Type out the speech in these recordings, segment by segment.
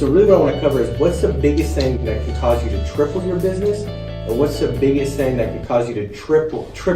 So really what I want to cover is what's the biggest thing that can cause you to triple your business, and what's the biggest thing that can cause you to trip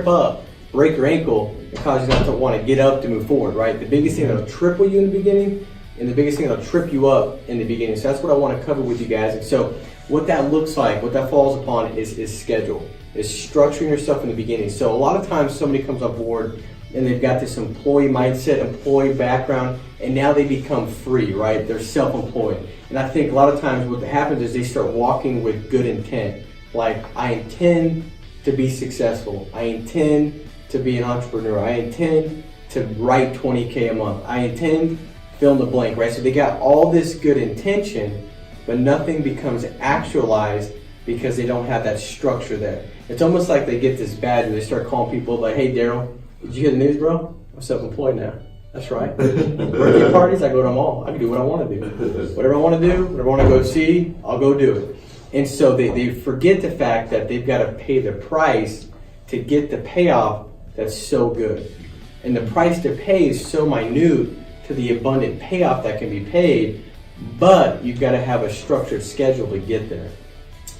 up, break your ankle, and cause you not to want to get up to move forward, right? The biggest thing that'll triple you in the beginning, and the biggest thing that'll trip you up in the beginning. So that's what I want to cover with you guys. And so what that looks like, what that falls upon is schedule, is structuring yourself in the beginning. So a lot of times somebody comes on board and they've got this employee mindset, employee background, and now they become free, right? They're self-employed. And I think a lot of times what happens is they start walking with good intent. Like, I intend to be successful. I intend to be an entrepreneur. I intend to write 20K a month. I intend fill in the blank, right? So they got all this good intention, but nothing becomes actualized because they don't have that structure there. It's almost like they get this badge and they start calling people like, hey, Daryl, did you hear the news, bro? I'm self-employed now. That's right. Birthday parties, I go to them all. I can do what I want to do. Whatever I want to do, whatever I want to go see, I'll go do it. And so they forget the fact that they've got to pay the price to get the payoff that's so good. And the price to pay is so minute to the abundant payoff that can be paid, but you've got to have a structured schedule to get there.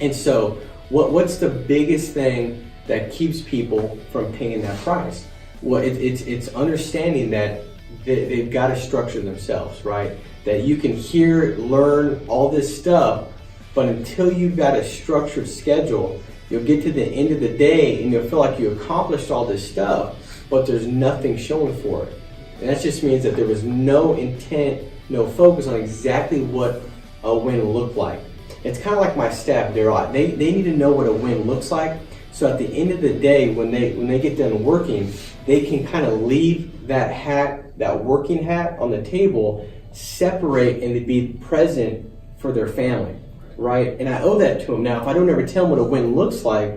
And so what's the biggest thing that keeps people from paying that price? Well, it's understanding that they've got to structure themselves, right? That you can hear, learn all this stuff, but until you've got a structured schedule, you'll get to the end of the day and you'll feel like you accomplished all this stuff, but there's nothing showing for it. And that just means that there was no intent, no focus on exactly what a win looked like. It's kind of like my staff, they need to know what a win looks like. So at the end of the day, when they get done working, they can kind of leave that hat, that working hat on the table, separate and to be present for their family, right? And I owe that to them. Now, if I don't ever tell them what a win looks like,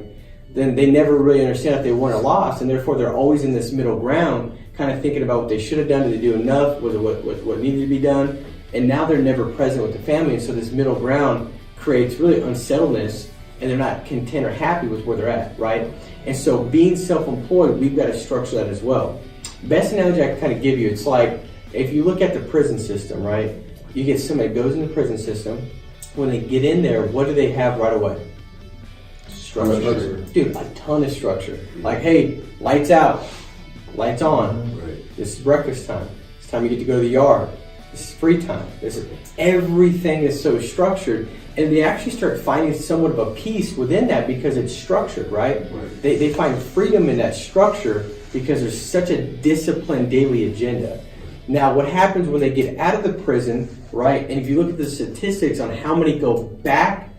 then they never really understand if they won or lost, and therefore they're always in this middle ground, kind of thinking about what they should have done, did they do enough, was it what needed to be done, and now they're never present with the family, and so this middle ground creates really unsettledness, and they're not content or happy with where they're at, right? And so being self-employed, we've got to structure that as well. Best analogy I can kind of give you, it's like if you look at the prison system, right? You get somebody that goes in the prison system, when they get in there, what do they have right away? Structure. Dude, a ton of structure. Like, hey, lights out, lights on. Right. This is breakfast time. It's time you get to go to the yard. This is free time. Everything is so structured, and they actually start finding somewhat of a peace within that because it's structured, right? They find freedom in that structure because there's such a disciplined daily agenda. Now, what happens when they get out of the prison, right? And if you look at the statistics on how many go back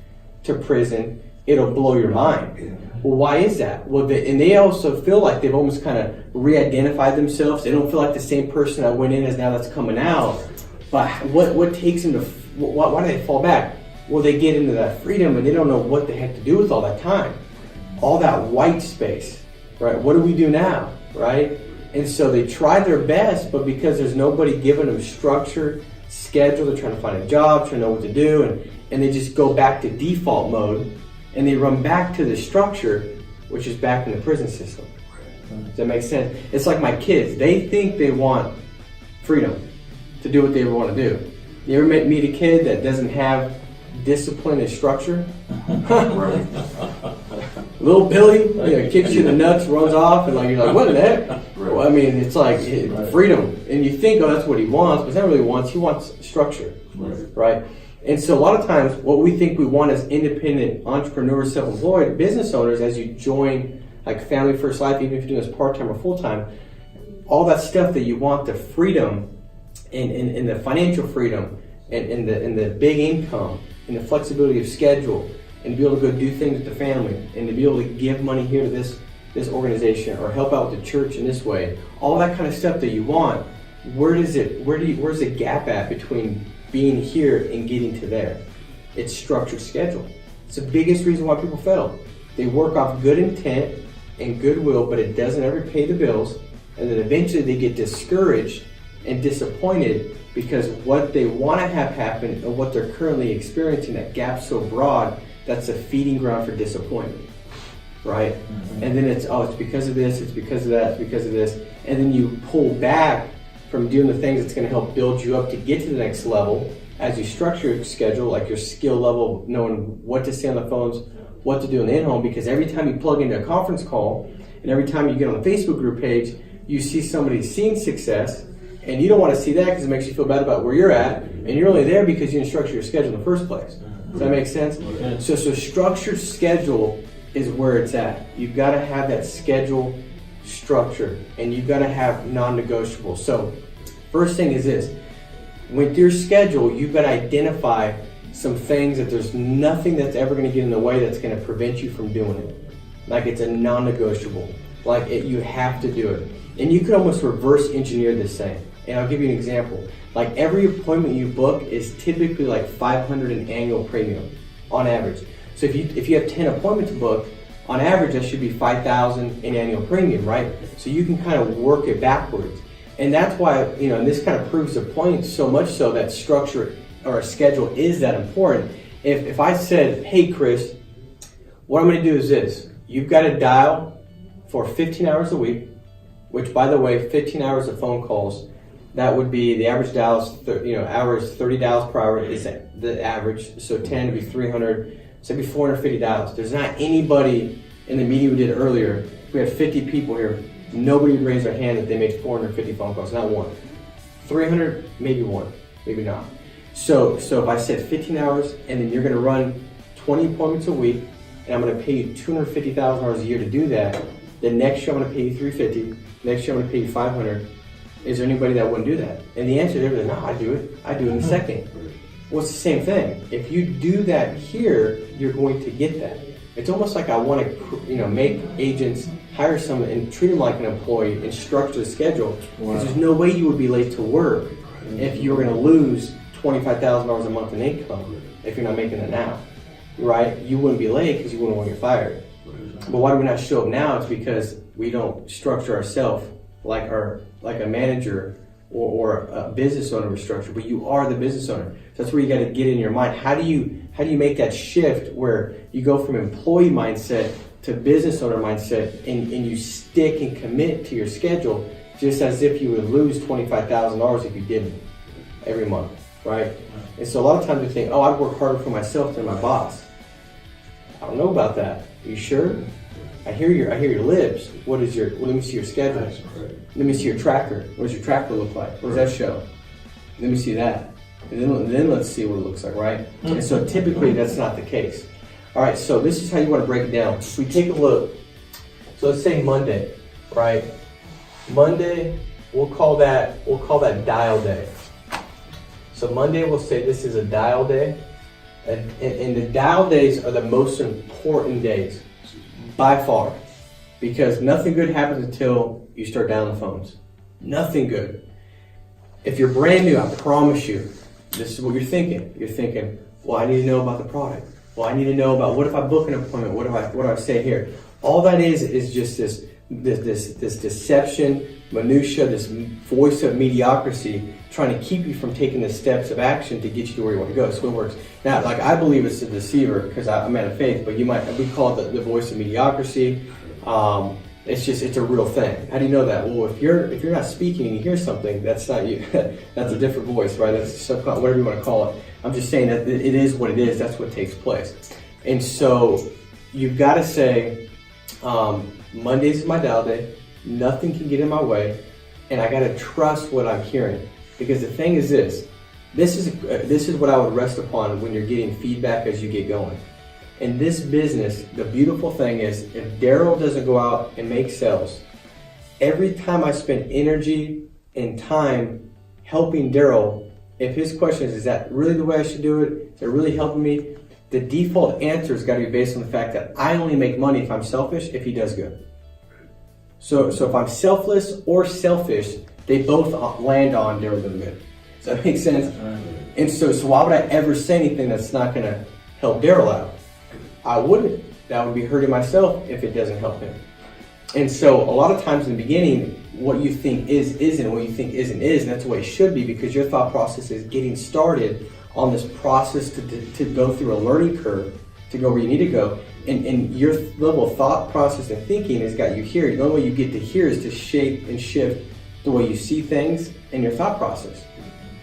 to prison, it'll blow your mind. Well, why is that? Well, and they also feel like they've almost kind of re-identified themselves. They don't feel like the same person that went in as now that's coming out. But what takes them to, why do they fall back? Well, they get into that freedom and they don't know what the heck to do with all that time. All that white space, right? What do we do now, right? And so they try their best, but because there's nobody giving them structure, schedule, they're trying to find a job, trying to know what to do, and they just go back to default mode, and they run back to the structure, which is back in the prison system. Does that make sense? It's like my kids. They think they want freedom to do what they want to do. You ever meet a kid that doesn't have discipline and structure? Little Billy, kicks you in the nuts, runs off, and you're like, what the heck? Well, I mean, it's like freedom. And you think, oh, that's what he wants, but it's not really what he wants. He wants structure, right? And so a lot of times what we think we want as independent entrepreneurs, self-employed business owners, as you join like Family First Life, even if you're doing this part-time or full-time, all that stuff that you want, the freedom and the financial freedom and the big income and the flexibility of schedule and to be able to go do things with the family and to be able to give money here to this organization or help out with the church in this way, all that kind of stuff that you want, where's the gap at between being here and getting to there? It's structured schedule. It's the biggest reason why people fail. They work off good intent and goodwill, but it doesn't ever pay the bills, and then eventually they get discouraged and disappointed because what they want to have happen and what they're currently experiencing, that gap so broad, that's a feeding ground for disappointment, right? Mm-hmm. And then it's because of this, it's because of that, it's because of this, and then you pull back from doing the things that's going to help build you up to get to the next level as you structure your schedule, like your skill level, knowing what to say on the phones, what to do in the in-home, because every time you plug into a conference call and every time you get on the Facebook group page, you see somebody seeing success, and you don't want to see that because it makes you feel bad about where you're at, and you're only there because you didn't structure your schedule in the first place. Does that make sense? So structured schedule is where it's at. You've got to have that schedule structure, and you've got to have non-negotiables. So first thing is this: with your schedule, you've got to identify some things that there's nothing that's ever going to get in the way that's going to prevent you from doing it. Like it's a non-negotiable. Like you have to do it. And you can almost reverse engineer this thing. And I'll give you an example. Like every appointment you book is typically like $500 in annual premium on average. So if you have 10 appointments booked, on average that should be $5,000 in annual premium, right? So you can kind of work it backwards. And that's why, and this kind of proves the point so much so that structure or a schedule is that important. If I said, hey Chris, what I'm going to do is this: you've got to dial for 15 hours a week, which by the way, 15 hours of phone calls, that would be the average dials, hours, 30 dials per hour is the average. So 10 would be 300, so it'd be 450 dials. There's not anybody in the meeting we did earlier. If we had 50 people here, nobody would raise their hand that they made 450 phone calls, not one. 300, maybe one, maybe not. So if I said 15 hours and then you're going to run 20 appointments a week and I'm going to pay you $250,000 a year to do that, then next year I'm going to pay you $350, next year I'm going to pay you $500. Is there anybody that wouldn't do that? And the answer is no, I do it. I do it in a second. Well, it's the same thing. If you do that here, you're going to get that. It's almost like I want to, make agents hire someone and treat them like an employee and structure the schedule. Because there's no way you would be late to work if you were going to lose $25,000 a month in income if you're not making it now, right? You wouldn't be late because you wouldn't want to get fired. But why do we not show up now? It's because we don't structure ourselves like a manager or a business owner would structure. But you are the business owner. So that's where you got to get in your mind. How do you make that shift where you go from employee mindset to business owner mindset, and you stick and commit to your schedule, just as if you would lose $25,000 if you didn't every month, right? And so a lot of times we think, I'd work harder for myself than my boss. I don't know about that. Are you sure? I hear your lips. Let me see your schedule. Let me see your tracker. What does your tracker look like? What does that show? Let me see that. And then let's see what it looks like, right? And so typically that's not the case. All right, so this is how you want to break it down. If we take a look, so let's say Monday, right? Monday, we'll call that dial day. So Monday we'll say this is a dial day. And the dial days are the most important days by far, because nothing good happens until you start dialing the phones. Nothing good. If you're brand new, I promise you, this is what you're thinking. You're thinking, well, I need to know about the product. Well, I need to know about, what if I book an appointment? What do I say here? All that is just this deception, minutia, this voice of mediocrity, trying to keep you from taking the steps of action to get you to where you want to go. So it works. Now, I believe it's a deceiver because I'm a man of faith, but we call it the voice of mediocrity. It's a real thing. How do you know that? Well, if you're not speaking and you hear something, that's not you. That's a different voice, right? That's whatever you want to call it. I'm just saying that it is what it is. That's what takes place. And so you've got to say, Mondays is my dial day. Nothing can get in my way, and I got to trust what I'm hearing. Because the thing is this is what I would rest upon when you're getting feedback as you get going. In this business, the beautiful thing is, if Daryl doesn't go out and make sales, every time I spend energy and time helping Daryl, if his question is that really the way I should do it? Is that really helping me? The default answer has got to be based on the fact that I only make money if I'm selfish, if he does good. So if I'm selfless or selfish, they both land on Daryl doing good. Does that make sense? And so why would I ever say anything that's not going to help Daryl out? I wouldn't. That would be hurting myself if it doesn't help him. And so a lot of times in the beginning, what you think isn't, what you think isn't is, and that's the way it should be, because your thought process is getting started on this process to go through a learning curve to go where you need to go. And your level of thought process and thinking has got you here. The only way you get to here is to shape and shift the way you see things and your thought process.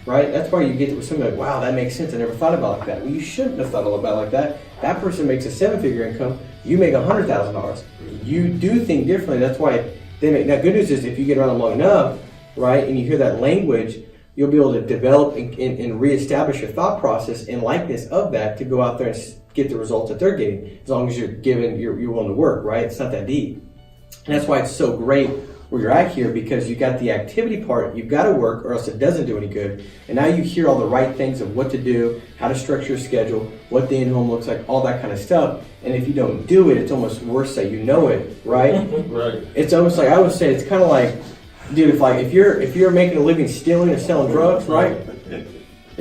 right? That's why you get with somebody like, wow, that makes sense. I never thought about it like that. Well, you shouldn't have thought about it like that. That person makes a 7-figure income. You make $100,000. You do think differently. That's why they make. Now, good news is if you get around them long enough, right, and you hear that language, you'll be able to develop and reestablish your thought process and likeness of that to go out there and get the results that they're getting. As long as you're willing to work, right? It's not that deep. And that's why it's so great where you're at here, because you got the activity part, you've got to work or else it doesn't do any good. And now you hear all the right things of what to do, how to structure your schedule, what the in-home looks like, all that kind of stuff. And if you don't do it, it's almost worse that you know it, right? Right. It's almost like, I would say, it's kind of like, dude, if you're making a living stealing or selling drugs, right?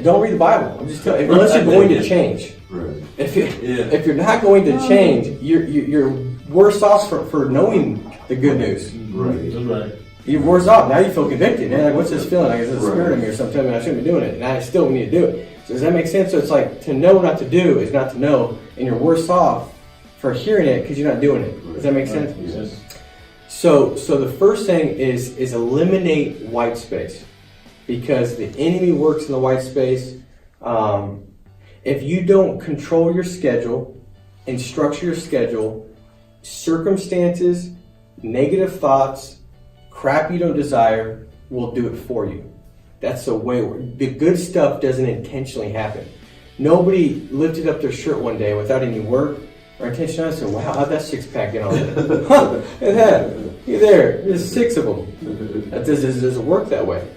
Don't read the Bible. I'm just telling you, unless you're going to change. Right. If you're not going to change, you're worse off for knowing the good news. Right. That's right. You're worse off. Now you feel convicted. Man, like, what's this feeling? Like, is it a spirit in me or something telling me I shouldn't be doing it? And I still need to do it. So does that make sense? So it's like, to know not to do is not to know, and you're worse off for hearing it because you're not doing it. Does that make sense? Yes. So the first thing is eliminate white space, because the enemy works in the white space. If you don't control your schedule and structure your schedule, circumstances, negative thoughts, crap you don't desire will do it for you. That's the way the good stuff doesn't intentionally happen. Nobody lifted up their shirt one day without any work or intention. I said, wow, how'd that six-pack get on there? Huh, you're there. There's 6 of them. That doesn't work that way.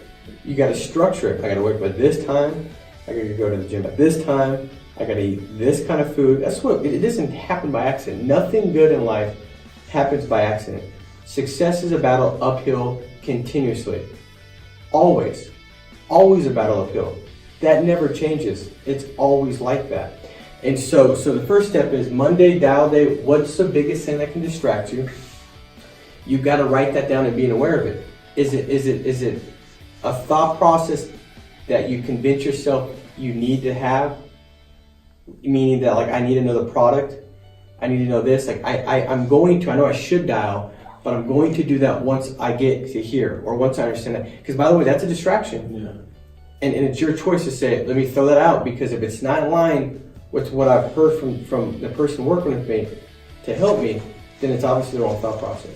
You got to structure it. I got to wake up at this time. I got to go to the gym at this time. I got to eat this kind of food. That's what it doesn't happen by accident. Nothing good in life happens by accident. Success is a battle uphill continuously. Always a battle uphill. That never changes. It's always like that. And so the first step is Monday, dial day. What's the biggest thing that can distract you? You've got to write that down and being aware of it. Is it a thought process that you convince yourself you need to have? Meaning that, like, I need to know the product. I need to know this. Like, I'm going to, I know I should dial, but I'm going to do that once I get to here or once I understand that. Because, by the way, that's a distraction. Yeah. And it's your choice to say, let me throw that out, because if it's not in line with what I've heard from the person working with me to help me, then it's obviously the wrong thought process,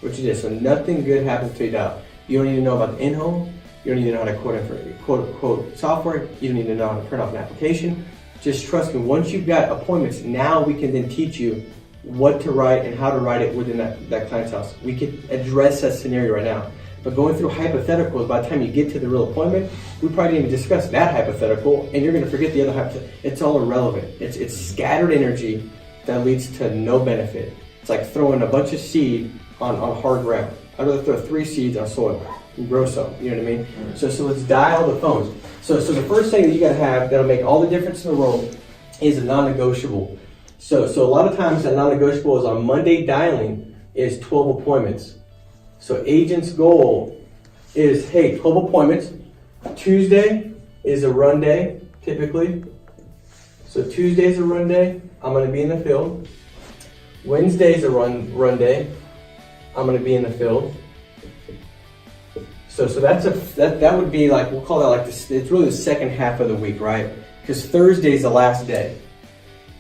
which it is. So nothing good happens until you dial. You don't need to know about the in-home. You don't need to know how to quote software. You don't need to know how to print off an application. Just trust me, once you've got appointments, now we can then teach you what to write and how to write it within that client's house. We can address that scenario right now. But going through hypotheticals, by the time you get to the real appointment, we probably didn't even discuss that hypothetical, and you're going to forget the other hypothetical. It's all irrelevant. It's scattered energy that leads to no benefit. It's like throwing a bunch of seed on hard ground. I'd rather throw 3 seeds on soil and grow some. You know what I mean? Mm-hmm. So let's dial the phones. So the first thing that you got to have that'll make all the difference in the world is a non-negotiable. So a lot of times that non-negotiable is on Monday dialing is 12 appointments. So agent's goal is, hey, 12 appointments. Tuesday is a run day, typically. So Tuesday's a run day. I'm going to be in the field. Wednesday's a run day. I'm going to be in the field. So that would be like, we'll call that like this. It's really the second half of the week, right? Because Thursday's the last day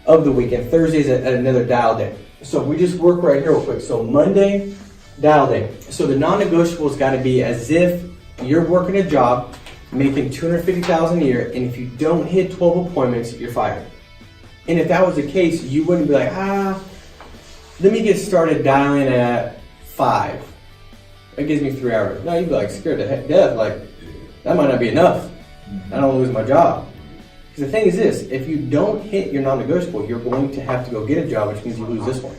of the week, and Thursday's another dial day. So we just work right here real quick. So Monday, dial day. So the non-negotiable's got to be as if you're working a job, making $250,000 a year, and if you don't hit 12 appointments, you're fired. And if that was the case, you wouldn't be like, let me get started dialing at 5. It gives me 3 hours. No, you'd be like scared to death. Like, that might not be enough. I don't want to lose my job. Because the thing is this, if you don't hit your non-negotiable, you're going to have to go get a job, which means you lose this one.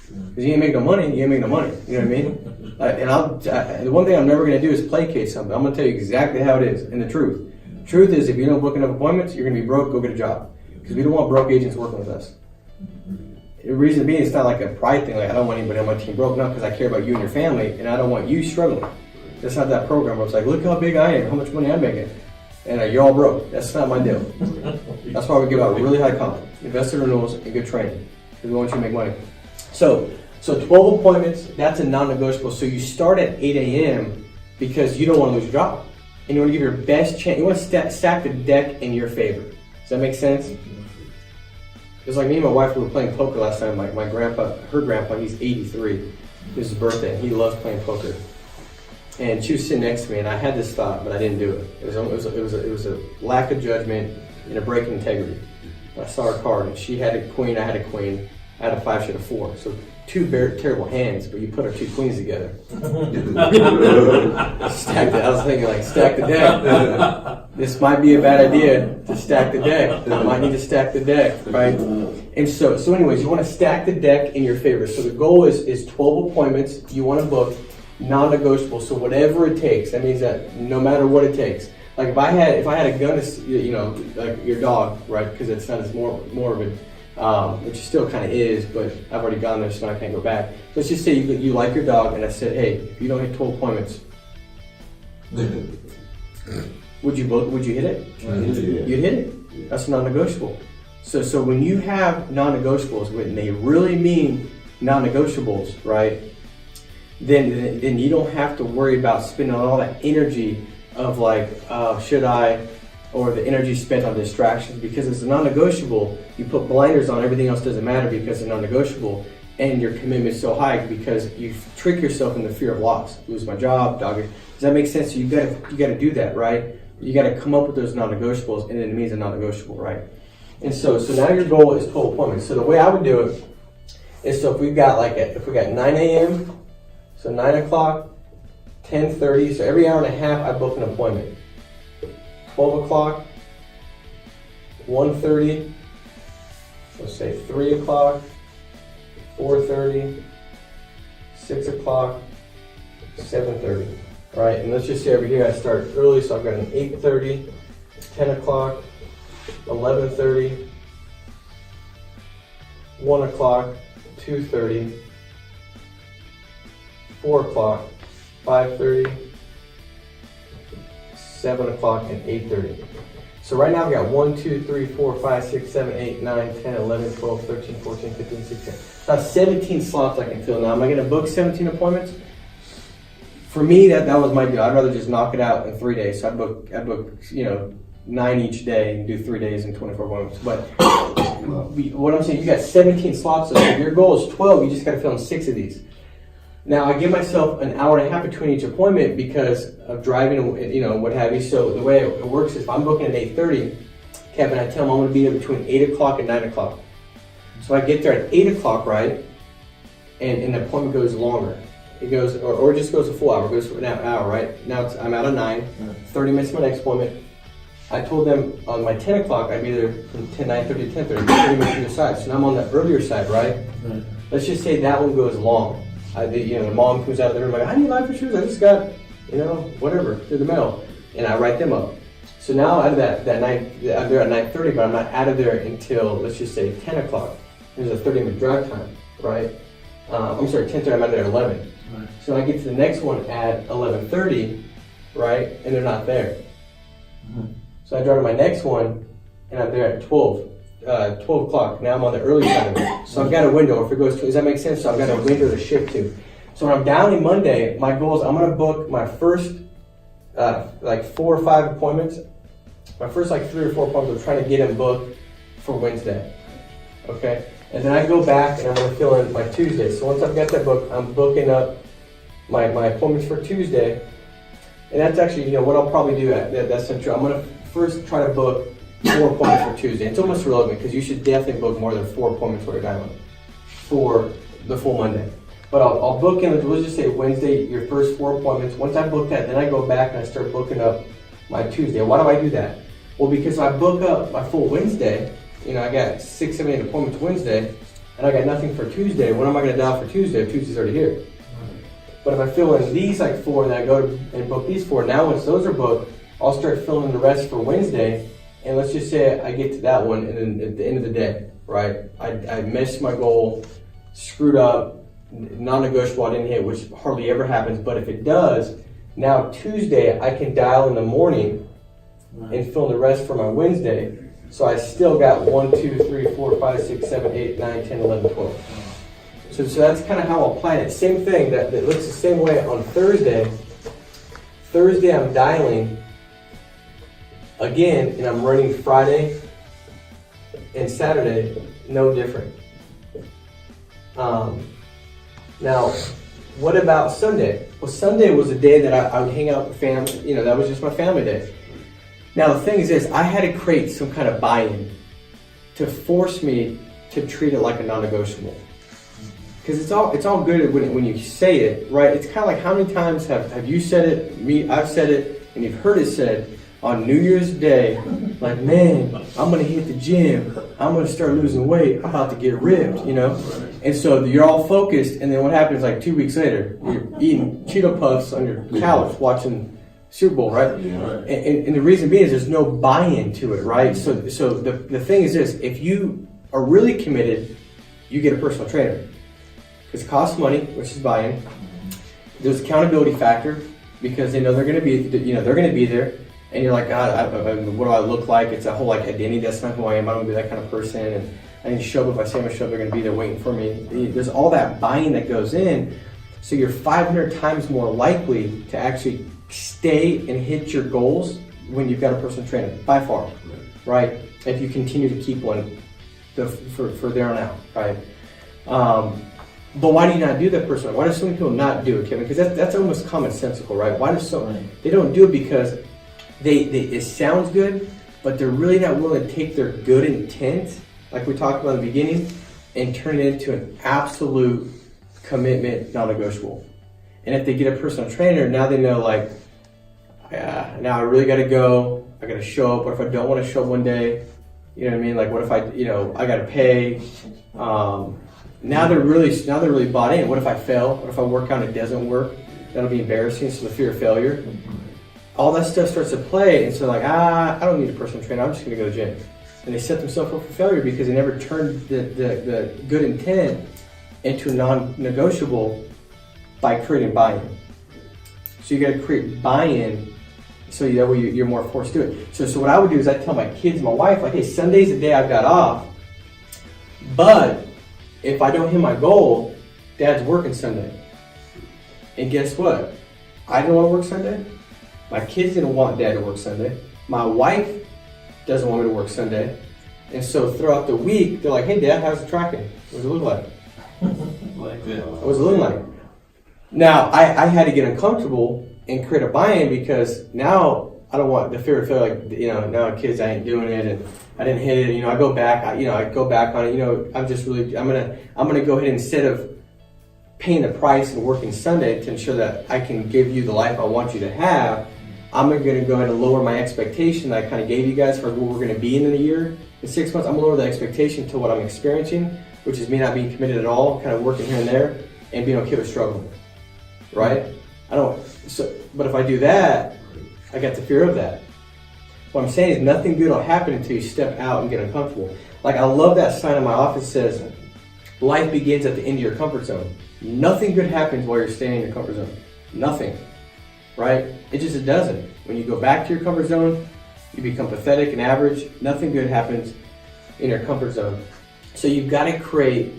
Because you ain't making no money, you ain't making no money. You know what I mean? The one thing I'm never going to do is placate something. I'm going to tell you exactly how it is and the truth. The truth is, if you don't book enough appointments, you're going to be broke, go get a job. Because we don't want broke agents working with us. The reason being, it's not like a pride thing. Like, I don't want anybody on my team broken up because I care about you and your family, and I don't want you struggling. That's not that program where it's like, look how big I am, how much money I'm making, and you're all broke. That's not my deal. That's why we give out really high comp, investor renewals, and good training, because we want you to make money. So 12 appointments, that's a non-negotiable. So you start at 8 a.m. because you don't want to lose your job. and you want to give your best chance. You want to stack the deck in your favor. Does that make sense? It's like me and my wife, we were playing poker last time. My grandpa, her grandpa, he's 83. It was his birthday. He loves playing poker. And she was sitting next to me, and I had this thought, but I didn't do it. It was a lack of judgment and a break in integrity. I saw her card, and she had a queen, I had a queen. I had a 5, she had a 4. So two terrible hands, but you put our 2 queens together. Stack it. I was thinking, like, stack the deck. This might be a bad idea to stack the deck. I might need to stack the deck, right? And so anyways, you want to stack the deck in your favor. So the goal is 12 appointments you want to book, non-negotiable. So whatever it takes. That means that no matter what it takes. Like if I had a gun, you know, like your dog, right? Because it's not as more of it. Which still kind of is, but I've already gone there, so now I can't go back. Let's just say you like your dog, and I said, hey, if you don't hit 12 appointments, would you hit it? You'd hit it. That's non-negotiable. So when you have non-negotiables, when they really mean non-negotiables, right? Then you don't have to worry about spending all that energy of like, should I? Or the energy spent on distractions, because it's a non-negotiable. You put blinders on, everything else doesn't matter because it's non-negotiable, and your commitment is so high because you trick yourself in the fear of loss. Lose my job, dog. Does that make sense? So you gotta do that, right? You gotta come up with those non-negotiables, and then it means a non-negotiable, right? And so now your goal is 12 appointments. So the way I would do it is, so if we got 9 a.m., so 9 o'clock, 10:30, so every hour and a half I book an appointment. 12 o'clock, 1:30, so say 3 o'clock, 4:30, 6 o'clock, 7:30, right? And let's just say over here I start early, so I've got an 8:30, 10 o'clock, 11:30, 1 o'clock, 2:30, 4 o'clock, 5:30, 7 o'clock, and 8:30. So right now I've got 1, 2, 3, 4, 5, 6, 7, 8, 9, 10, 11, 12, 13, 14, 15, 16. So I have 17 slots I can fill. Now, am I going to book 17 appointments? For me, that was my deal. I'd rather just knock it out in 3 days. So I'd book 9 each day and do 3 days and 24 appointments. But what I'm saying, you got 17 slots. So if your goal is 12, you just got to fill in 6 of these. Now, I give myself an hour and a half between each appointment because of driving, what have you. So the way it works is if I'm booking at 8:30, Kevin, I tell him I'm going to be there between 8 o'clock and 9 o'clock. So I get there at 8 o'clock, right? And the appointment goes longer. It goes, or it just goes a full hour. It goes for an hour, right? Now I'm out of 9, 30 minutes to my next appointment. I told them on my 10 o'clock, I'd be there from 9:30 to 10:30, 30 minutes either side. So now I'm on the earlier side, right? Let's just say that one goes long. The mom comes out of the room like, I need life insurance. I just got, whatever, through the mail. And I write them up. So now out of that night, I'm there at 9:30, but I'm not out of there until, let's just say, 10 o'clock. There's a 30-minute drive time, right? 10:30, I'm out there at 11. Right. So I get to the next one at 11:30, right? And they're not there. Mm-hmm. So I drive to my next one, and I'm there at 12 o'clock. Now I'm on the early side of it. So I've got a window. If it goes, does that make sense? So I've got a window to shift to. So when I'm down in Monday, my goal is I'm going to book my first 4 or 5 appointments. My first 3 or 4 appointments, I'm trying to get them booked for Wednesday. Okay? And then I go back and I'm going to fill in my Tuesday. So once I've got that booked, I'm booking up my appointments for Tuesday. And that's actually, what I'll probably do. That's not true. I'm going to first try to book 4 appointments for Tuesday. It's almost irrelevant because you should definitely book more than 4 appointments for a diamond for the full Monday. But I'll book in, let's just say Wednesday, your first 4 appointments. Once I book that, then I go back and I start booking up my Tuesday. Why do I do that? Well, because if I book up my full Wednesday, I got 6, 7, 8 appointments Wednesday, and I got nothing for Tuesday. When am I going to dial for Tuesday if Tuesday's already here? But if I fill in these 4, and then I go and book these 4, now once those are booked, I'll start filling in the rest for Wednesday. And let's just say I get to that one, and then at the end of the day, right, I missed my goal, screwed up, non-negotiable, I didn't hit, which hardly ever happens. But if it does, now Tuesday I can dial in the morning and fill in the rest for my Wednesday. So I still got 1, 2, 3, 4, 5, 6, 7, 8, 9, 10, 11, 12. So that's kind of how I'll plan it. Same thing, that looks the same way on Thursday. Thursday I'm dialing again, and I'm running Friday and Saturday, no different. Now, what about Sunday? Well, Sunday was a day that I would hang out with family. That was just my family day. Now, the thing is this, I had to create some kind of buy-in to force me to treat it like a non-negotiable. Because it's all good when you say it, right? It's kind of like how many times have you said it, I've said it, and you've heard it said on New Year's Day, like, man, I'm going to hit the gym. I'm going to start losing weight. I'm about to get ripped, And so you're all focused, and then what happens like 2 weeks later? You're eating Cheeto Puffs on your couch watching Super Bowl, right? And the reason being is there's no buy-in to it, right? So the thing is this, if you are really committed, you get a personal trainer. Because it costs money, which is buy-in. There's accountability factor, because they know they're going to be there. And you're like, God, what do I look like? It's a whole identity. That's not who I am. I don't be that kind of person. And I need to show up. If I say I'm going to show up, they're going to be there waiting for me. There's all that buying that goes in. So you're 500 times more likely to actually stay and hit your goals when you've got a personal trainer, by far, right? If you continue to keep one for there on out, right? But why do you not do that personally? Why do so many people not do it, Kevin? Because that's almost commonsensical, right? Why do they don't do it because it sounds good, but they're really not willing to take their good intent, like we talked about in the beginning, and turn it into an absolute commitment, non-negotiable. And if they get a personal trainer, now they know, like, now I really got to go. I got to show up. What if I don't want to show up one day? You know what I mean? Like, what if I got to pay? Now they're really bought in. What if I fail? What if I work out and it doesn't work? That'll be embarrassing. So the fear of failure. All that stuff starts to play, and so like, I don't need a personal trainer. I'm just going to go to the gym. And they set themselves up for failure because they never turned the good intent into a non-negotiable by creating buy-in. So you got to create buy-in so that way you're more forced to do it. So what I would do is I'd tell my kids, my wife, like, hey, Sunday's the day I've got off, but if I don't hit my goal, Dad's working Sunday. And guess what? I don't want to work Sunday. My kids didn't want Dad to work Sunday. My wife doesn't want me to work Sunday. And so throughout the week, they're like, hey, Dad, how's it tracking? What does it look like? What was it looking like? Now, I had to get uncomfortable and create a buy-in because now I don't want the fear of failure, now kids, I ain't doing it, and I didn't hit it, I go back, I go back on it, I'm just really, I'm gonna go ahead, instead of paying the price and working Sunday to ensure that I can give you the life I want you to have, I'm going to go ahead and lower my expectation that I kind of gave you guys for what we're going to be in a year. In 6 months, I'm going to lower the expectation to what I'm experiencing, which is me not being committed at all, kind of working here and there, and being okay with struggling, right? But if I do that, I got the fear of that. What I'm saying is nothing good will happen until you step out and get uncomfortable. Like, I love that sign in my office that says, life begins at the end of your comfort zone. Nothing good happens while you're staying in your comfort zone. Nothing. Right? It doesn't. When you go back to your comfort zone, you become pathetic and average. Nothing good happens in your comfort zone. So you've got to create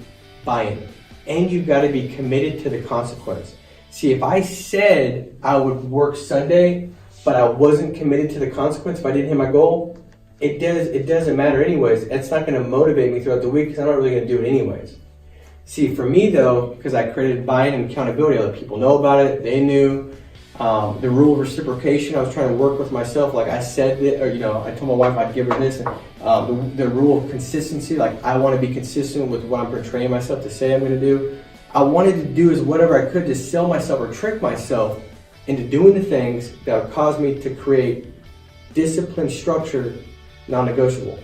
buy-in, and you've got to be committed to the consequence. See, if I said I would work Sunday, but I wasn't committed to the consequence, if I didn't hit my goal, it doesn't matter anyways. It's not going to motivate me throughout the week because I'm not really going to do it anyways. See, for me though, because I created buy-in and accountability, other people know about it, they knew. The rule of reciprocation, I was trying to work with myself, like I said, I told my wife I'd give her this. And, the rule of consistency, like I want to be consistent with what I'm portraying myself to say I'm going to do. I wanted to do is whatever I could to sell myself or trick myself into doing the things that would cause me to create discipline, structure, non-negotiable.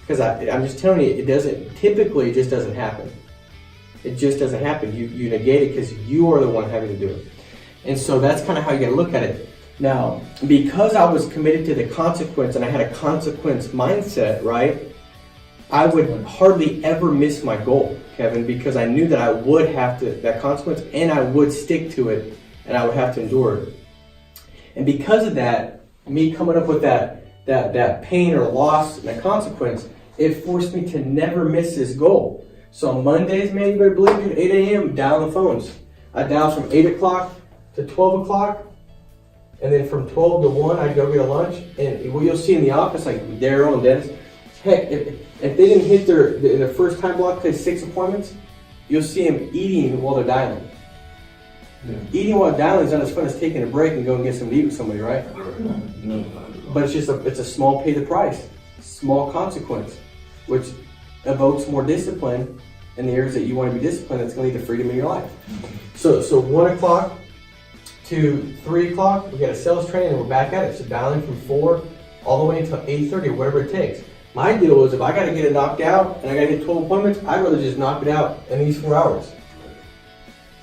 Because I'm just telling you, it just doesn't happen. It just doesn't happen. You negate it because you are the one having to do it. And so that's kind of how you got to look at it. Now, because I was committed to the consequence and I had a consequence mindset, right, I would hardly ever miss my goal, Kevin, because I knew that I would have to, that consequence, and I would stick to it, and I would have to endure it. And because of that, me coming up with that pain or loss and that consequence, it forced me to never miss this goal. So on Mondays, man, you better believe me, at 8 a.m., dial the phones. I dial from 8 o'clock to 12 o'clock, And then from 12 to 1, I'd go get a lunch. And what you'll see in the office, like Daryl and Dennis, heck, if they didn't hit their first time block, they had 6 appointments, you'll see them eating while they're dialing. Yeah. Eating while dialing is not as fun as taking a break and going and get something to eat with somebody, right? But it's a small pay the price, small consequence, which evokes more discipline in the areas that you want to be disciplined. That's going to lead to freedom in your life. So 1 o'clock to 3 o'clock, we got a sales training and we're back at it. So dialing from 4 all the way until 8:30 or whatever it takes. My deal is if I got to get it knocked out and I got to get 12 appointments, I'd rather just knock it out in these 4 hours.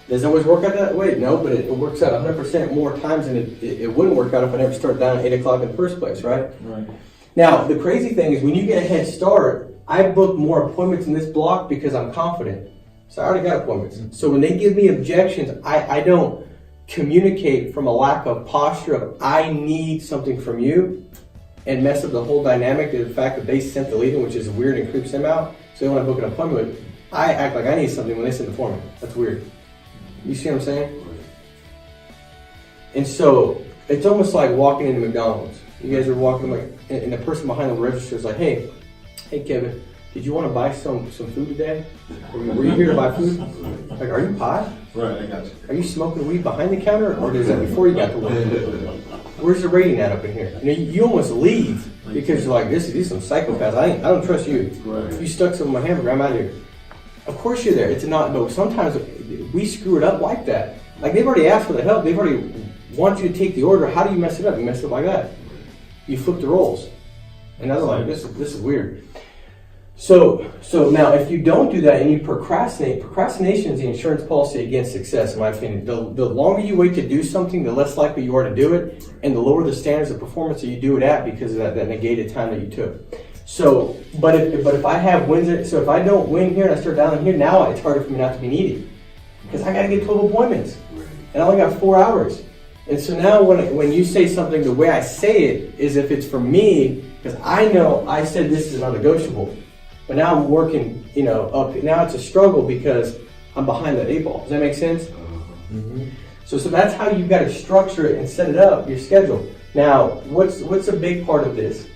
Does it always work out that way? No, but it works out 100% more times than it wouldn't work out if I never started down at 8 o'clock in the first place, right? Right. Now, the crazy thing is when you get a head start, I book more appointments in this block because I'm confident. So I already got appointments. Mm-hmm. So when they give me objections, I don't communicate from a lack of posture of I need something from you and mess up the whole dynamic to the fact that they sent the lead in, which is weird and creeps them out. So they want to book an appointment with, I act like I need something when they send the form in. That's weird. You see what I'm saying? And so it's almost like walking into McDonald's. You guys are walking like, and the person behind the register is like, hey Kevin, did you want to buy some food today? Were you here to buy food? Like, are you pot? Right, I got you. Are you smoking weed behind the counter, or is that before you got to work? Where's the rating at up in here? You almost leave because you're like, these are some psychopaths. I don't trust you. Right. If you stuck some in my hamburger, I'm out of here. Of course you're there. It's not, but sometimes we screw it up like that. Like they've already asked for the help. They've already want you to take the order. How do you mess it up? You mess it up like that. You flip the roles. And I was like, this is weird. So now if you don't do that and you procrastination is the insurance policy against success, in my opinion. The longer you wait to do something, the less likely you are to do it, and the lower the standards of performance that you do it at because of that negated time that you took. So, but if I have wins, so if I don't win here and I start dialing here, now it's harder for me not to be needy because I got to get 12 appointments, and I only got 4 hours. And so now when you say something, the way I say it is if it's for me, because I know I said this is non-negotiable, but now I'm working, up. Now it's a struggle because I'm behind that 8 ball. Does that make sense? Mm-hmm. So that's how you've got to structure it and set it up, your schedule. Now, what's a big part of this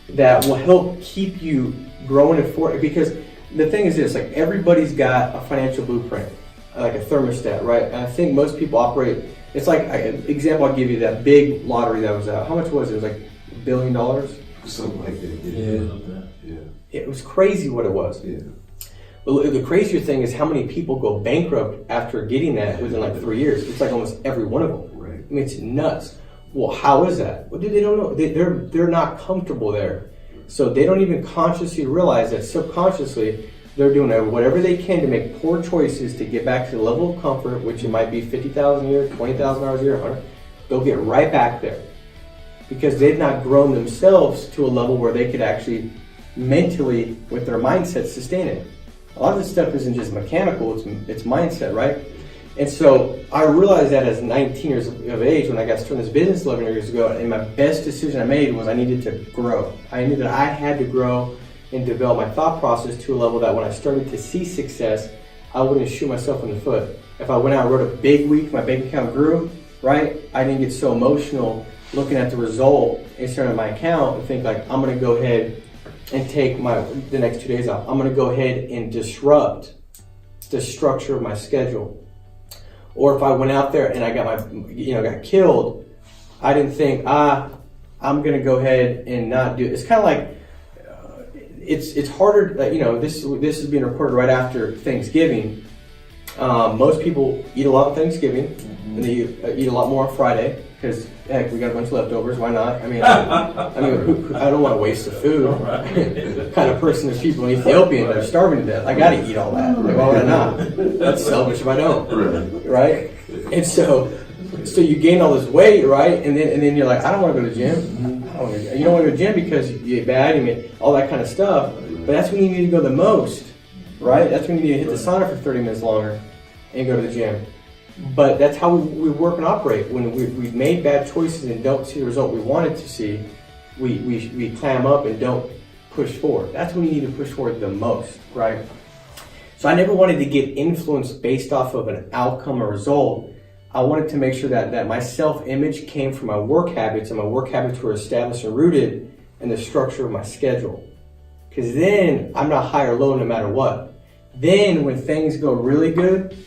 that will help keep you growing and forward? Because the thing is this, like everybody's got a financial blueprint, like a thermostat, right? And I think most people operate, it's like, example I'll give you, that big lottery that was out. How much was it? It was like $1 billion? Something like that. Yeah. It was crazy what it was. Yeah. But the crazier thing is how many people go bankrupt after getting that within like 3 years. It's like almost every one of them. Right. I mean, it's nuts. Well, how is that? Well, they don't know. They're not comfortable there. So they don't even consciously realize that subconsciously they're doing whatever they can to make poor choices to get back to the level of comfort, which it might be $50,000 a year, $20,000 a year, $100,000. They'll get right back there because they've not grown themselves to a level where they could actually mentally, with their mindset, sustain it. A lot of this stuff isn't just mechanical, it's mindset, right? And so I realized that as 19 years of age when I got started in this business 11 years ago, and my best decision I made was I needed to grow. I knew that I had to grow and develop my thought process to a level that when I started to see success, I wouldn't shoot myself in the foot. If I went out and wrote a big week, my bank account grew, right? I didn't get so emotional looking at the result instead of my account and think like, I'm gonna go ahead and take the next 2 days off. I'm gonna go ahead and disrupt the structure of my schedule. Or if I went out there and I got killed, I didn't think, I'm gonna go ahead and not do it. It's kind of like, it's harder, this is being recorded right after Thanksgiving. Most people eat a lot on Thanksgiving, and they eat a lot more on Friday, because heck, we got a bunch of leftovers, why not? I don't want to waste the food. Kind of person there's people in Ethiopia and they're starving to death. I gotta eat all that. Like, why would I not? That's selfish if I don't. Right? And so you gain all this weight, right? And then you're like, I don't want to go to the gym. You don't want to go to the gym because you get bad, you get all that kind of stuff. But that's when you need to go the most, right? That's when you need to hit the sauna for 30 minutes longer and go to the gym. But that's how we work and operate. When we've made bad choices and don't see the result we wanted to see, we clam up and don't push forward. That's when you need to push forward the most, right? So I never wanted to get influenced based off of an outcome or result. I wanted to make sure that my self-image came from my work habits, and my work habits were established and rooted in the structure of my schedule. Because then I'm not high or low no matter what. Then when things go really good,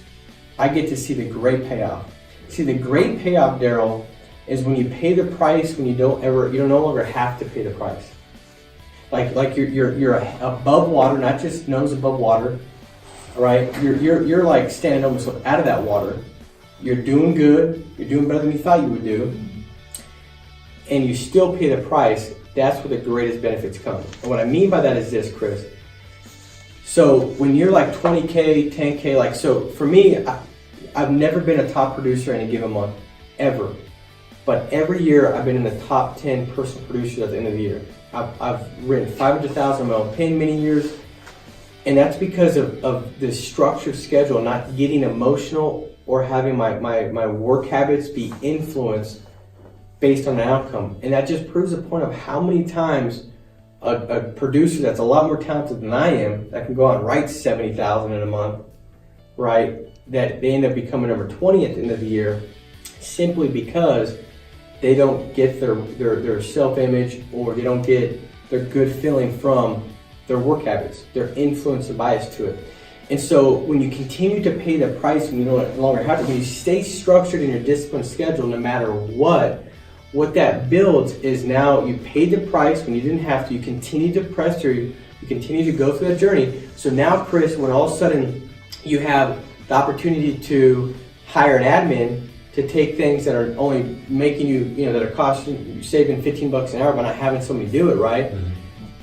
I get to see the great payoff. See, the great payoff, Daryl, is when you pay the price when you don't no longer have to pay the price. Like you're above water, not just nose above water, right? You're like standing almost out of that water. You're doing good. You're doing better than you thought you would do, and you still pay the price. That's where the greatest benefits come. And what I mean by that is this, Chris. So when you're like 20K, 10K, like, so for me, I've never been a top producer in a given month, ever. But every year I've been in the top 10 personal producers at the end of the year. I've written 500,000 on my own pen many years. And that's because of this structured schedule, not getting emotional or having my work habits be influenced based on an outcome. And that just proves the point of how many times a producer that's a lot more talented than I am, that can go out and write 70,000 in a month, right, that they end up becoming number 20 at the end of the year simply because they don't get their self-image, or they don't get their good feeling from their work habits, their influence and bias to it. And so when you continue to pay the price when you no longer have to, when you stay structured in your disciplined schedule no matter what that builds is now you paid the price when you didn't have to, you continue to press through, you continue to go through that journey. So now, Chris, when all of a sudden you have the opportunity to hire an admin to take things that are only making you, that are costing you, saving $15 an hour by not having somebody do it, right? Mm-hmm.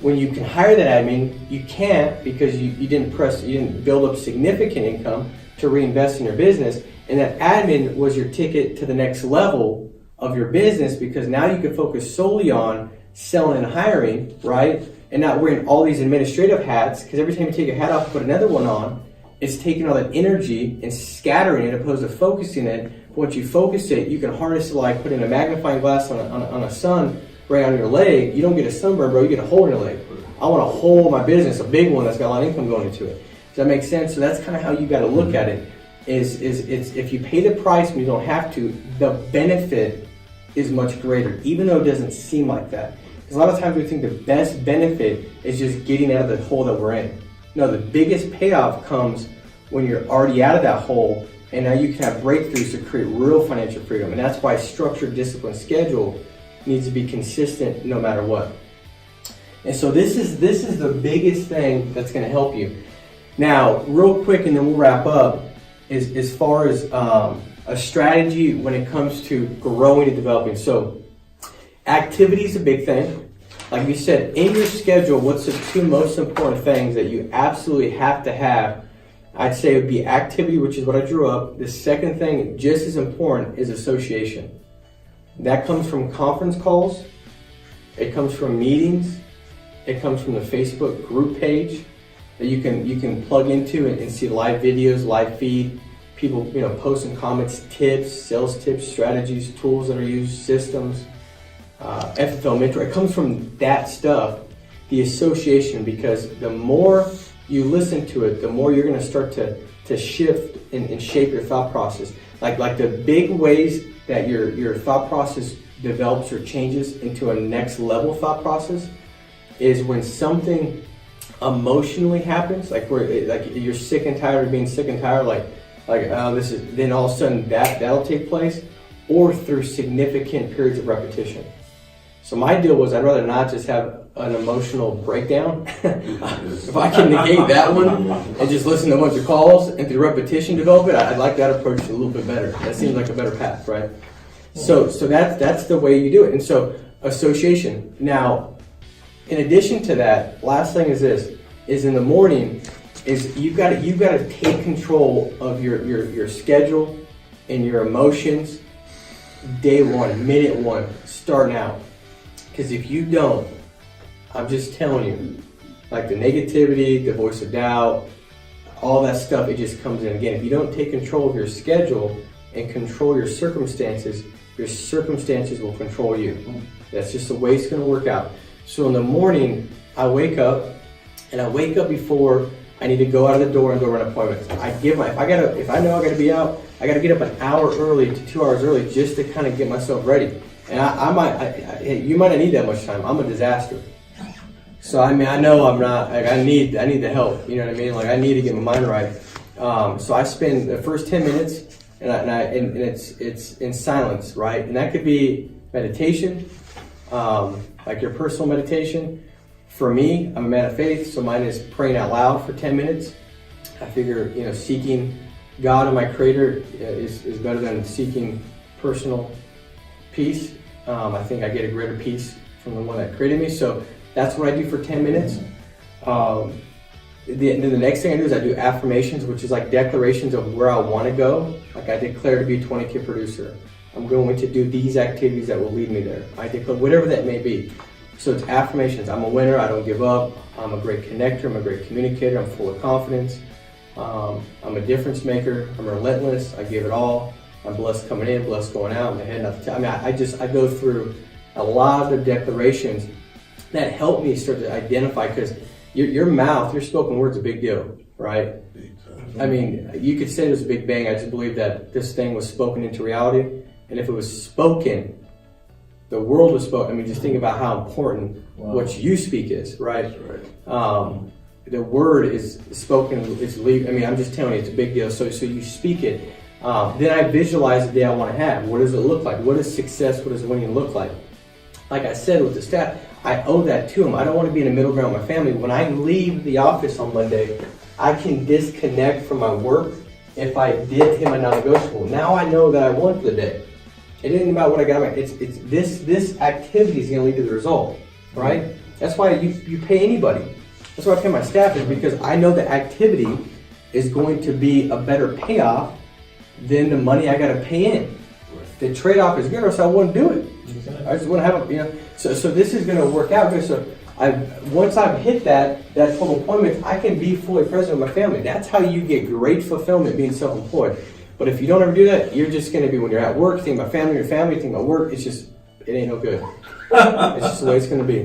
When you can hire that admin, you can't because you didn't build up significant income to reinvest in your business. And that admin was your ticket to the next level of your business, because now you can focus solely on selling and hiring, right? And not wearing all these administrative hats, because every time you take a hat off and put another one on, it's taking all that energy and scattering it opposed to focusing it. Once you focus it, you can harness it like putting a magnifying glass on a sun right on your leg. You don't get a sunburn, bro, you get a hole in your leg. I want a hole in my business, a big one that's got a lot of income going into it. Does that make sense? So that's kind of how you got to look at it. Is if you pay the price when you don't have to, the benefit is much greater, even though it doesn't seem like that. Because a lot of times we think the best benefit is just getting out of the hole that we're in. No, the biggest payoff comes when you're already out of that hole, and now you can have breakthroughs to create real financial freedom. And that's why structured, disciplined schedule needs to be consistent no matter what. And so this is the biggest thing that's going to help you. Now, real quick, and then we'll wrap up, is as far as a strategy when it comes to growing and developing. So activity is a big thing. Like you said, in your schedule, what's the two most important things that you absolutely have to have? I'd say it would be activity, which is what I drew up. The second thing, just as important, is association. That comes from conference calls. It comes from meetings. It comes from the Facebook group page that you can plug into and see live videos, live feed, people posting comments, tips, sales tips, strategies, tools that are used, systems, FFL mentor. It comes from that stuff, the association, because the more you listen to it, the more you're going to start to shift and shape your thought process. Like the big ways that your thought process develops or changes into a next level thought process is when something emotionally happens, like you're sick and tired of being sick and tired, then all of a sudden that'll take place, or through significant periods of repetition. So my deal was I'd rather not just have an emotional breakdown. If I can negate that one and just listen to a bunch of calls and through repetition develop it, I'd like that approach a little bit better. That seems like a better path, right? So that's the way you do it. And so association. Now, in addition to that, last thing is this, is in the morning, is you've got to take control of your schedule and your emotions day one, minute one, starting out. Because if you don't, I'm just telling you, like the negativity, the voice of doubt, all that stuff, it just comes in. Again, if you don't take control of your schedule and control your circumstances will control you. That's just the way it's going to work out. So in the morning, I wake up before I need to go out of the door and go run appointments. If I know I got to be out, I got to get up an hour early to 2 hours early just to kind of get myself ready. And you might not need that much time. I'm a disaster. So I mean, I know I'm not. Like, I need the help. You know what I mean? Like, I need to get my mind right. So I spend the first 10 minutes, and it's in silence, right? And that could be meditation, like your personal meditation. For me, I'm a man of faith, so mine is praying out loud for 10 minutes. I figure, seeking God and my Creator is better than seeking personal peace. I think I get a greater peace from the one that created me. So that's what I do for 10 minutes. Then the next thing I do is I do affirmations, which is like declarations of where I want to go. Like, I declare to be a 20K producer. I'm going to do these activities that will lead me there. I declare whatever that may be. So it's affirmations. I'm a winner. I don't give up. I'm a great connector. I'm a great communicator. I'm full of confidence. I'm a difference maker. I'm relentless. I give it all. I'm blessed coming in, blessed going out. My head, not the tail. I mean, I go through a lot of declarations that help me start to identify, because your mouth, your spoken word's a big deal, right? I mean, you could say it was a big bang. I just believe that this thing was spoken into reality. And if it was spoken, the world was spoken. I mean, just think about how important what you speak is, right? The word is spoken, I'm just telling you, it's a big deal. So you speak it. Then I visualize the day I want to have. What does it look like? What does success, what does winning look like? Like I said with the staff, I owe that to them. I don't want to be in the middle ground with my family. When I leave the office on Monday, I can disconnect from my work if I did hit my non-negotiable. Now I know that I won for the day. It isn't about what I got. It's this activity is going to lead to the result, right? That's why you pay anybody. That's why I pay my staff, is because I know the activity is going to be a better payoff than the money I got to pay in. The trade-off is good, or else I wouldn't do it. I just want to have So this is going to work out good. So once I've hit that 12 appointments, I can be fully present with my family. That's how you get great fulfillment being self-employed. But if you don't ever do that, you're just going to be, when you're at work, you think about family, your family, you think about work. It ain't no good. It's just the way it's going to be.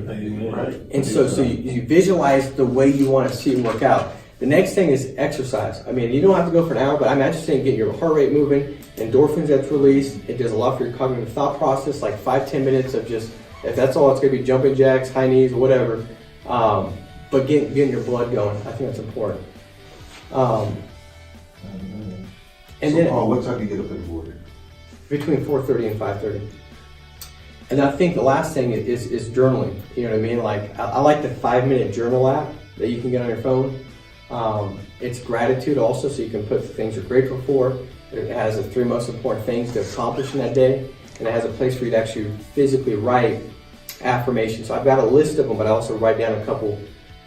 And so you visualize the way you want to see it work out. The next thing is exercise. I mean, you don't have to go for an hour, but I'm just saying, get your heart rate moving, endorphins that's released. It does a lot for your cognitive thought process, like 5-10 minutes of just, if that's all, it's going to be jumping jacks, high knees, whatever. But getting your blood going, I think that's important. Paul, what time do you get up in the morning? Between 4:30 and 5:30. And I think the last thing is journaling. You know what I mean? Like, I like the 5-minute journal app that you can get on your phone. It's gratitude also, so you can put the things you're grateful for. It has the 3 most important things to accomplish in that day, and it has a place for you to actually physically write affirmations. So I've got a list of them, but I also write down a couple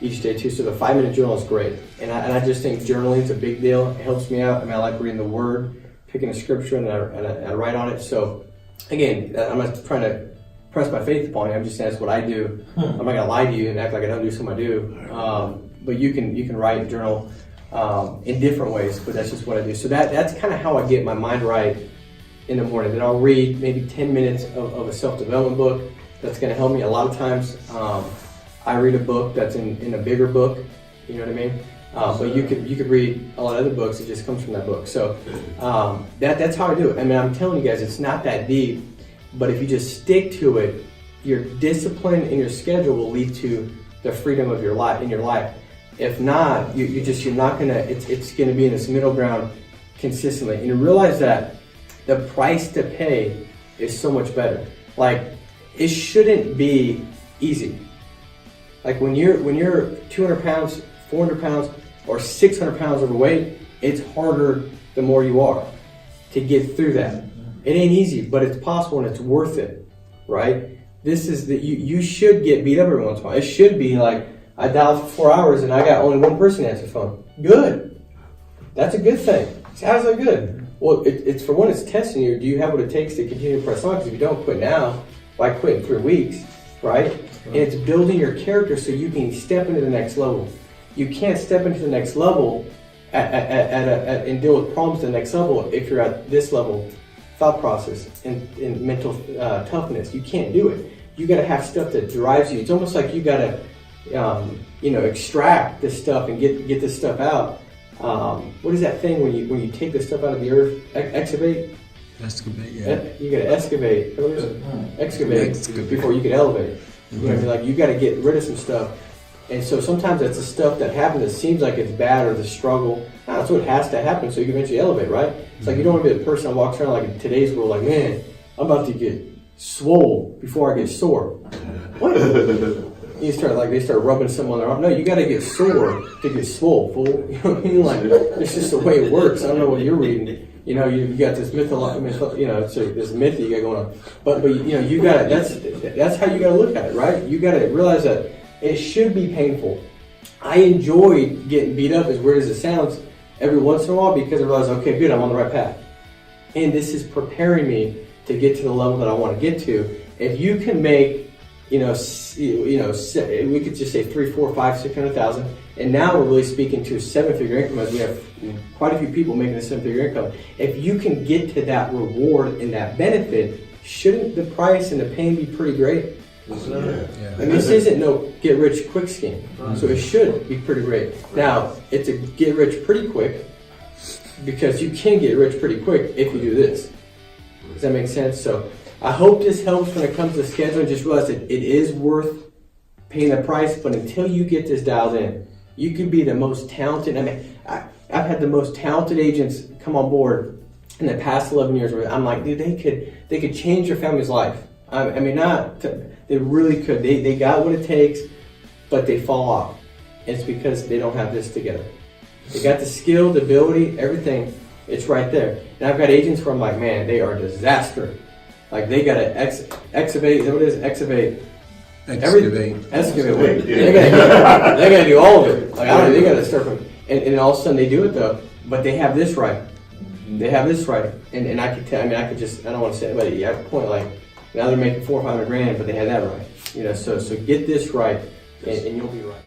each day too. So the 5-minute journal is great, and I just think journaling is a big deal. It helps me out. I mean, I like reading the Word, picking a scripture, and I write on it. So again, I'm not trying to press my faith upon you. I'm just saying that's what I do. I'm not gonna lie to you and act like I don't do something I do. But you can write, journal in different ways, but that's just what I do. So that's kind of how I get my mind right in the morning. Then I'll read maybe 10 minutes of a self-development book that's going to help me. A lot of times I read a book that's in a bigger book, you know what I mean? But you could read a lot of other books, it just comes from that book. So that's how I do it. I mean, I'm telling you guys, it's not that deep, but if you just stick to it, your discipline and your schedule will lead to the freedom of your life in your life. If not, you're not gonna. It's gonna be in this middle ground consistently, and you realize that the price to pay is so much better. Like, it shouldn't be easy. Like when you're 200 pounds, 400 pounds, or 600 pounds overweight, it's harder the more you are to get through that. It ain't easy, but it's possible and it's worth it, right? This is you should get beat up every once in a while. It should be like, I dialed for 4 hours and I got only one person to answer the phone. Good. That's a good thing. How's that good? Well, it's for one, it's testing you. Do you have what it takes to continue to press on? Because if you don't quit now, why quit in 3 weeks, right? And it's building your character so you can step into the next level. You can't step into the next level and deal with problems at the next level if you're at this level, thought process and mental toughness. You can't do it. You got to have stuff that drives you. It's almost like you got to extract this stuff and get this stuff out what is that thing when you take the stuff out of the earth? Excavate? Excavate, yeah. You gotta excavate. What is it? Excavate before you can elevate. You know what I mean? Like, you gotta get rid of some stuff. And so sometimes that's the stuff that happens that seems like it's bad or the struggle. That's what has to happen so you can eventually elevate, right? It's like you don't want to be the person that walks around like in today's world, like, man, I'm about to get swole before I get sore. What? They start rubbing someone on their arm. No, you got to get sore to get swole, fool. You know what I mean? Like, it's just the way it works. I don't know what you're reading. You know, you got this this myth that you got going on. But you know, you got that's how you got to look at it, right? You got to realize that it should be painful. I enjoy getting beat up, as weird as it sounds, every once in a while because I realize, okay, good, I'm on the right path, and this is preparing me to get to the level that I want to get to. If you can make, we could just say 3, 4, 5, 600,000, and now we're really speaking to 7-figure income, as we have quite a few people making a 7-figure income. If you can get to that reward and that benefit, shouldn't the price and the pain be pretty great? Yeah. And this isn't no get rich quick scheme, so it should be pretty great. Now, it's a get rich pretty quick because you can get rich pretty quick if you do this. Does that make sense? So I hope this helps when it comes to scheduling. Just realize that it is worth paying the price, but until you get this dialed in, you can be the most talented. I mean, I've had the most talented agents come on board in the past 11 years where I'm like, dude, they could change your family's life. I mean, they really could. They got what it takes, but they fall off. And it's because they don't have this together. They got the skill, the ability, everything. It's right there. And I've got agents where I'm like, man, they are a disaster. Like, they got to excavate. Is that what it is? Excavate. Excavate. Wait. They got to do all of it. Like, they got to start from. And all of a sudden they do it though. But they have this right. They have this right. And I could tell. I mean, I don't want to say it, but you have a point. Like, now they're making $400 or $500 grand, but they had that right. You know, so get this right, and you'll be right.